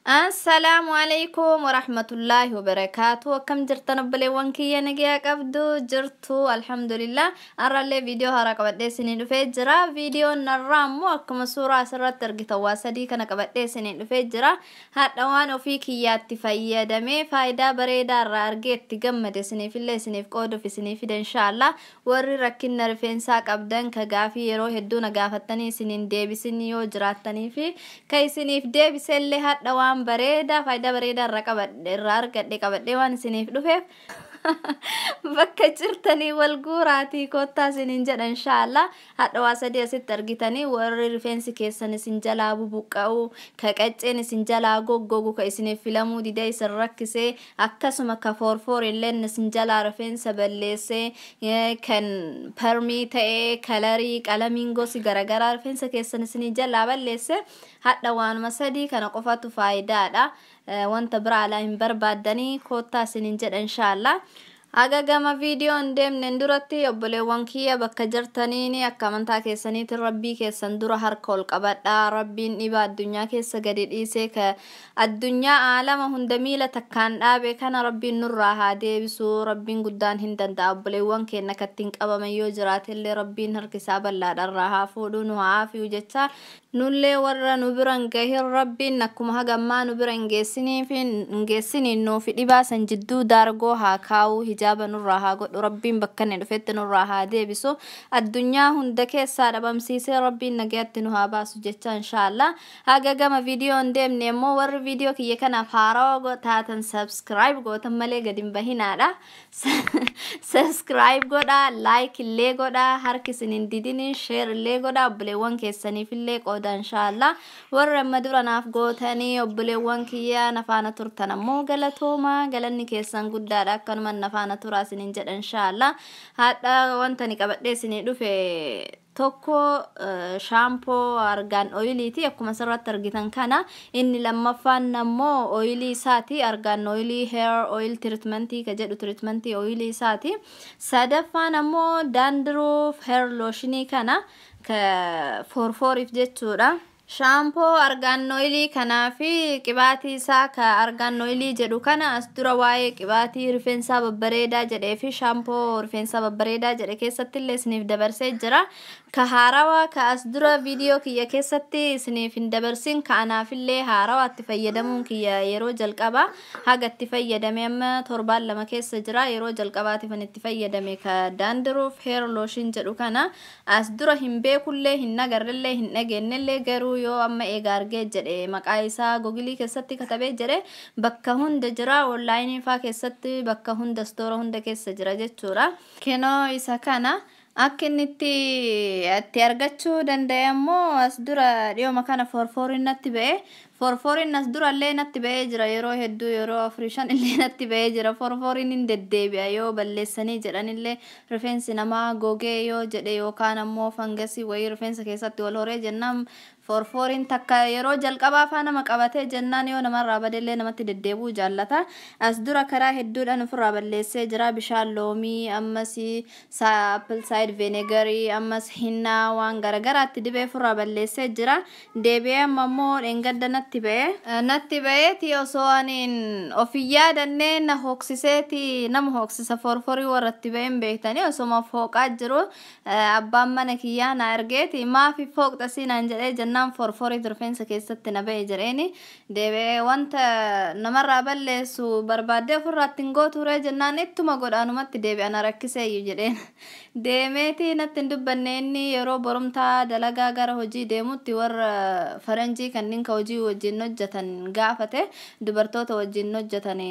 السلام عليكم ورحمة الله وبركاته. كم جرتنا بلي وانكي نجيك أبدو جرتو الحمد لله. أرى لي فيديو هراك بدي سنين فجرة فيديو نرام وكم صورة سرة ترجي تواسدي كنا كبدي سنين فجرة هاد وانو في كيات تفايا دمي فايدة بريدة رارجيت تجمد سنين في اللي سنين في كودو في سنين في إن شاء الله وري ركنا رفين ساك أبدان كجافي يروح الدون جافتني سنين دي بسنيو جراتني في كي سنين في دي بسلي هاد وان بريدة فايدة بريدة الرارقة دي قبل ديوان سنيف دوفيف bakka jirtanii wal guuraatii kottaa sinin jedha inshallah hadha waa sadii asitti argitanii warri rifeensi keessan isin jalaa bubuqqa'u ka qacceen isin jalaa goggogu ka isiniif filamuu didee isin rakkisee akkasuma ka forfor illeen isin jalaa rifeensa balleessee kan permii ta'ee kalarii qalamiin gosi garagaraa rifeensa keessan isin jalaa balleesse hadha waanuma sadii kana qofatu faayidaadha wanta biraa alaa hin barbaadanii kottaa sinin jedha inshallah aga gama video ndemne nduratti obboleewwan kiyya bakka jirtaniini akka amantaa keessaniitti rabbii keessan dura harka ol qabadha rabbiin dhiba addunyaa keessa gadi dhiisee ka addunyaa aalama hunda miila takkaan dhaabe kana rabbiin nurraa haa deebisu rabbiin guddaan hin danda'a obboleewwan keenya kattiin qabaman yoo jiraatellee rabbiin harki isaa bal'aadharraa haa fuudhu nu haa afiyu jecha nullee warra nu biran gahin rabbiin akkuma hagammaa nu biran geessiniin nuufi dhibaa san jidduu daargoo haa kaa'u hijaaba nurraa haa godhu rabbiin bakka inni dhufetti nurraa haa deebisu addunyaa hunda keessaa dhabamsiisee rabbiin nagaatti nu haa baasu jecha inshallah haga gama viidiyoon deemne immoo warri viidiyoo kiyya kanaaf haarawaa taatan subscribe gootan malee gadi hin bahinaadha subscribe godha like illee godha harki isiniin didini share illee godha obboleewwan keessaniif illee qooda inshallah warra madura naaf gootanii obboleewwan kiyya nafaana turtan ammoo galatooma galanni keessan guddaadha akkanuma nafaana turaa isiniin jedha inshallah hadha wanta ni qabadhee isinii dhufe tokko shampoo argan oiliti akkuma sirratti argitan kana inni lammaffaan ammoo oili isaati argan oili hair oil treatment ka jedhu treatment oili isaati sadaffaan ammoo dandruff hair lotion kana ka forforif jechuudha shampoo argan oili kana fi qibaatii isaa ka argan oili jedhu kana as dura waa'ee qibaatii rifeensa babbareedaa jedhee fi shampoo rifeensa babbareedaa jedhe keessatti illee isiniif dabarsee jira ka haarawaa ka as dura viidiyoo kiyya keessatti isiniif hin dabarsin ka anaaf illee haarawaatti fayyadamuun kiyya yeroo jalqaba haga itti fayyadame amma torbaan lama keessa jira yeroo jalqabaatiif an itti fayyadame ka dandruff hair lotion jedhu kana as dura hin beekullee hin nagarrellee hin dhageenyellee garuu yoo amma eega argee jedhe maqaa isaa googilii keessatti katabee jedhe bakka hunda jira onlaayinii faa keessatti bakka hunda stoora hunda keessa jira jechuudha kenoo isa kana akkinitti atti argachuu danda'ammoo as dura dhiyooma kana forforin natti ba'e forforin as dura illee natti ba'ee jira yeroo hedduu yeroo afrishan illee natti ba'ee jira forforin hin deddeebi'a yoo balleessanii jedhan illee rifeensi namaa gogee yoo jedhe yookaan ammoo fangasii wayii rifeensa keessatti wal horee jennaan forforin takka yeroo jalqabaa faa nama qabatee jennaan yoo namarraa badellee namatti deddeebuu jaallata as dura karaa hedduudhaan ofirraa balleessee jira bishaan loomii ammas apple cider vinegar ammas hinnaa waan garagaraatti dibee ofirraa balleessee jira deebi'ee ammoo dheengadda natti ba'eeti osoo aniin ofii yaadannee na hooksiseeti nama hooksisa forforii warratti ba'een beektanii osoma fooqaa jiru abbaan mana kiyyaa na argeeti maafi fooqxasii naan jedhee jennaan forforii rifeensa keessatti na ba'e jedheeni deebi'ee wanta namarraa balleessu barbaadee ofirraatti hin gooture jennaan ittuma godhaanumatti deebi'an rakkiseeyyu jedheen deemeeti natti hin dubbanne inni yeroo borumtaa dalagaa gara hojii deemutti warra faranjii kanneen ka hojii wajjin hojjetan gaafate dubartoota wajjin hojjetan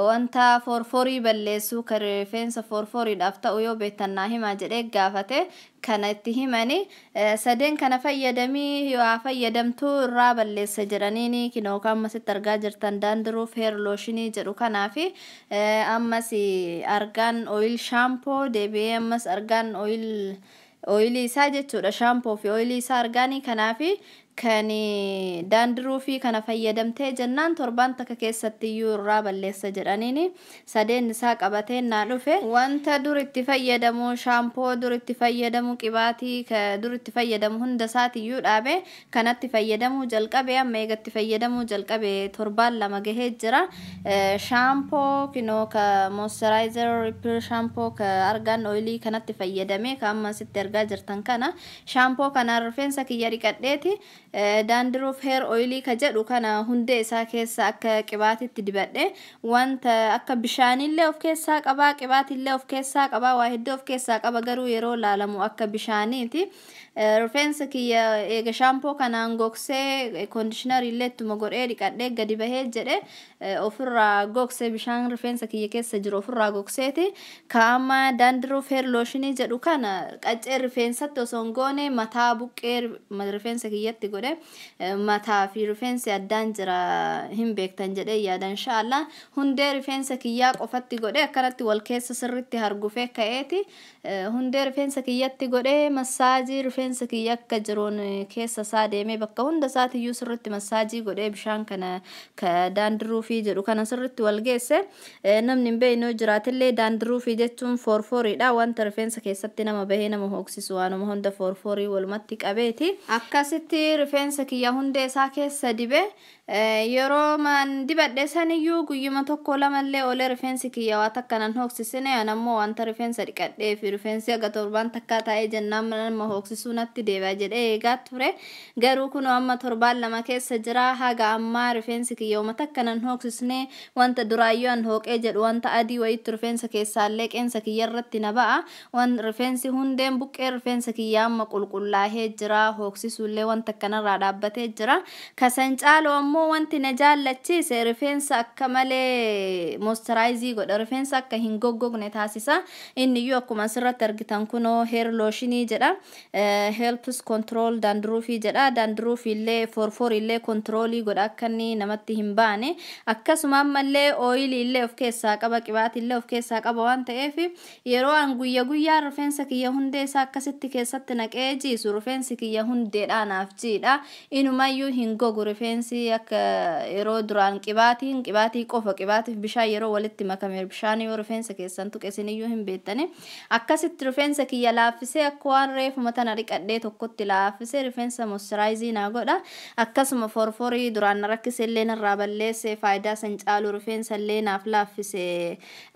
wanta forforii balleessu ka rifeensa forforiidhaaf ta'u yoo beektan naa himaa jedhee gaafate kana itti himani sadeen kana fayyadamii yoo fayyadamtuu irraa balleessa jedhaniini kinoo kan ammasitti argaa jirtan dandruff hair lotion jedhu kanaafi ammas argan oil shampoo deebi'ee ammas argan oil isaa jechuudha shampoo fi oil isaa argaanii kanaafi kani dandruufi kana fayyadamtee jennaan torban takka keessatti iyyuu irraa balleessa jedhaniini sadeen isaa qabatee naa dhufe wanta dur itti fayyadamu shaampoo dur itti fayyadamu qibaatii ka dur itti fayyadamu hunda isaati iyyuu dhaabe kanatti fayyadamu jalqabe amma eegatti fayyadamu jalqabe torban lama gahee jira shaampoo kinoo ka moisturizer repair shaampoo ka argan oilii kanatti fayyadame ka amma sitti argaa jirtan kana shaampoo kana rifeensa kiyya dhiqadheeti dandruuf hair oilii ka jedhu kana hundee isaa keessa akka qibaatitti dibadhe wanta akka bishaanillee of keessaa qaba qibaatillee of keessaa qaba waa hedduu of keessaa qaba garuu yeroo laalamu akka bishaaniiti rifeensa kiyya eega shaampoo kanaan gogsee conditioner illee ittuma godhee dhiqadhee gadi bahee jedhe ofirraa gogsee bishaan rifeensa kiyya keessa jiru ofirraa gogseeti kaama dandruuf hair lotion jedhu kana qaccee rifeensatti osoo hin goone mataa buqqee rifeensa kiyyatti godhe mataa fi rifeensi addaan jira hin beektan jedhee yaada inshallah hundee rifeensa kiyyaa qofatti godhe akkanatti wal keessa sirritti hargufee ka'eeti hundee rifeensa kiyyatti godhe massaajii rifeensa kiyya akka jiruun keessa isaa deemee bakka hunda isaati iyyuu sirritti massaajii godhee bishaan kana ka dandruufii jedhu kana sirritti wal geesse namni hin beekne jiraatillee dandruufii jechuun forforiidha wanta rifeensa keessatti nama bahee nama hooksisu waanuma hunda forforii walumatti qabeeti akkasitti rifeensa kiyya hundee isaa keessa dibe yeroo man dibadhe saniyyuu guyyuma tokko lamallee olee rifeensi kiyya waa takkanan hooksisine anammoo wanta rifeensa dhiqadhee fi rifeensi aga torban takkaa taa'ee jennaan nama hooksisuu natti deebi'a jedhee eegaa ture garuu kun amma torban lama keessa jira haga ammaa rifeensi kiyya uma takkanan hooksisne wanta duraayyuu an hooqee jedhu wanta adii wayitti rifeensa keessaallee qeensa kiyya irratti na ba'a wan rifeensi hundeen buqqee rifeensa kiyya amma qulqullaahee jira hooksisuullee wanta akkanarraa dhaabbatee jira kasan caaloo ammoo wanti na jaallachiise rifeensa akka malee moisturize godha rifeensa akka hin goggogne taasisa inni iyyuu akkuma asirratti argitan kunoo hair lotion jedha helps control dandruuf jedha dandruuf illee forfor illee control godha akka inni namatti hin baane akkasuma ammallee oil illee of keessaa qaba qibaati illee of keessaa qaba waan ta'eef yeroo an guyyaa rifeensa kiyya hundee isaa akkasitti keessatti naqee jiisu rifeensi kiyya hundeedhaanaaf jiidha inumayyuu hin gogu rifeensi yeroo duraan qibaatii qofa qibaatiif bishaan yeroo walitti makame bishaan yoo rifeensa keessan tuqesiniyyuu hin beektani akkasitti rifeensa kiyya laaffisee akka waan reefuma tana dhiqadhee tokkotti laaffisee rifeensa moisturize naa godha akkasuma forforii duraan rakkise illee narraa balleesse faayidaa san caalu rifeensa illee naaf laaffise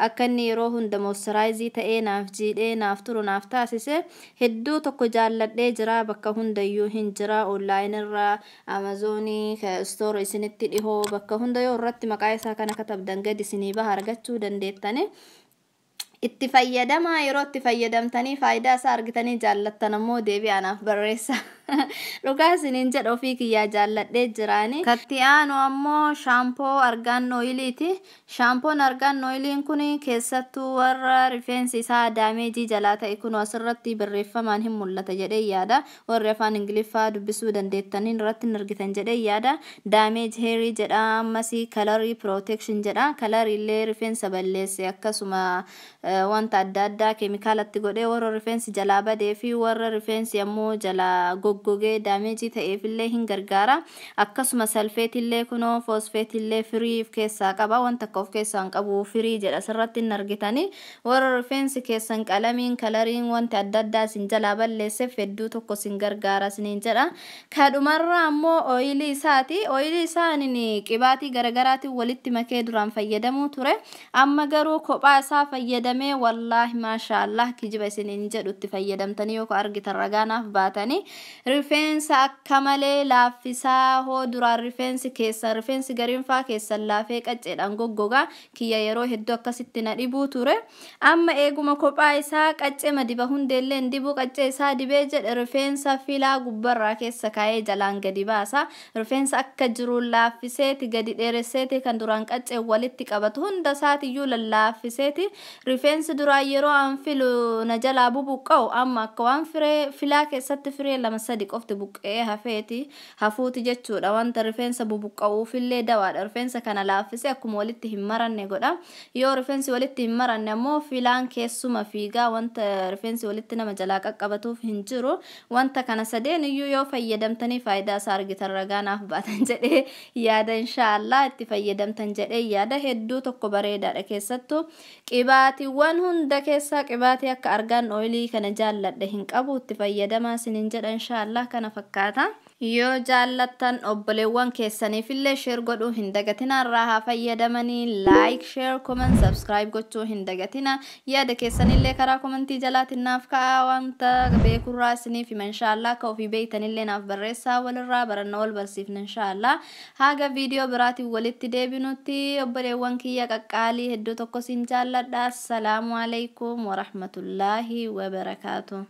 akka inni yeroo hunda moisturize ta'ee naaf jiidhee naaf turu naaf taasise hedduu tokko jaalladhee jira bakka hundayyuu hin jira online irraa amazonii store isinitti dhihoo bakka hunda yoo irratti maqaa isaa kana katabdan gadi isinii baha argachuu dandeettani itti fayyadama yeroo itti fayyadamtanii faayidaa isaa argitanii jaallattan ammoo deebi'anaaf barreessa dhugaa isiniin jedha ofii kiyyaa jaalladhee jiraani katti aanu ammoo shaampoo argan oiliiti shaampoon argan oiliin kun keessattuu warra rifeensi isaa daameejii jalaa ta'e kun asirratti barreeffamaan hin mul'ata jedhee yaada warri afaan ingiliffaa dubbisuu dandeettaniin irratti hin argitan jedhee yaada daameej heerii jedha ammasii kalarii protection jedha kalarii illee rifeensa balleesse akkasuma wanta adda addaa keemikaalatti godhee warra rifeensi jalaa badee fi warra rifeensi ammoo jalaa goggogee daameejii ta'eefillee hin gargaara akkasuma salfeetillee kunoo fosfeetillee firii of keessaa qaba wanta akka of keessaa hin qabu firii jedha asirratti hin argitani warra rifeensi keessan qalamiin kalariin wanti adda addaa isin jalaa balleesseef hedduu tokko isin gargaara isiniin jedha kadhumarra ammoo oilii isaati oilii isaanin qibaatii garaagaraatiin walitti makee duraan fayyadamuu ture amma garuu kophaa isaa fayyadamee wallahi maashaallah kijiba isiniin jedhutti fayyadamtanii yoo argitan ragaanaaf baatanii rifeensa akka malee laaffisaa hoo duraan rifeensi keessa rifeensi gariinfaa keessan laafee qacceedhaan goggogaa kiyya yeroo hedduu akkasitti na dhibuu ture amma eeguma kophaa isaa qaccee madiba hundeellee dibuu qaccee isaa dibee jedhe rifeensa filaa gubbarraa keessa kaa'ee jalaan gadi baasa rifeensa akka jiru laaffiseeti gadi dheeresseeti kan duraan qaccee walitti qabatu hunda isaatiyyuu lallaaffiseeti rifeensi duraan yeroo an filu na jalaa bubuqqa'u amma akka waan filaa keessatti firee lama sadi qofti buqqee hafuuti jechuudha. Wanta rifeensa bubuqqa'uufillee dawaadha. Rifeensa kana laaffisee akkuma walitti hin maranne godha. Yoo rifeensi walitti hin maranne ammoo filaan keessuma fiigaa wanta rifeensi walitti nama jalaa qaqqabatuuf hin jiru. Wanta kana sadeen iyyuu yoo fayyadamtanii faayidaa isaa argitan ragaanaaf baatan jedhee yaada inshaallah itti fayyadamtan jedhee yaada hedduu tokko bareedaadha. Keessattuu qibaatiiwwan hunda keessaa qibaatii akka argaan oilii kana jaalladhe hin qabu itti fayyadamaa sinin jedha inshaallah kana fakkaata. Yoo jaallattan obboleewwan keessaniifillee share godhuu hin dagatina. Irraa haa fayyadamanii like, share, comment, subscribe gochuu hin dagatina. Yaada keessanillee karaa commentii jalaatiin naaf kaa'aa wanta beekurraa isiniif hima inshaallah. Akka ofii beektanillee naaf barreessaa walirraa barannaa wal barsiifna inshaallah. Haga viidiyoo biraatiin walitti deebinutti obboleewwan kiyya qaqqaalii hedduu tokko sin jaalladha. Assalaamu alaykum wa rahmatullahi wa barakaatuh.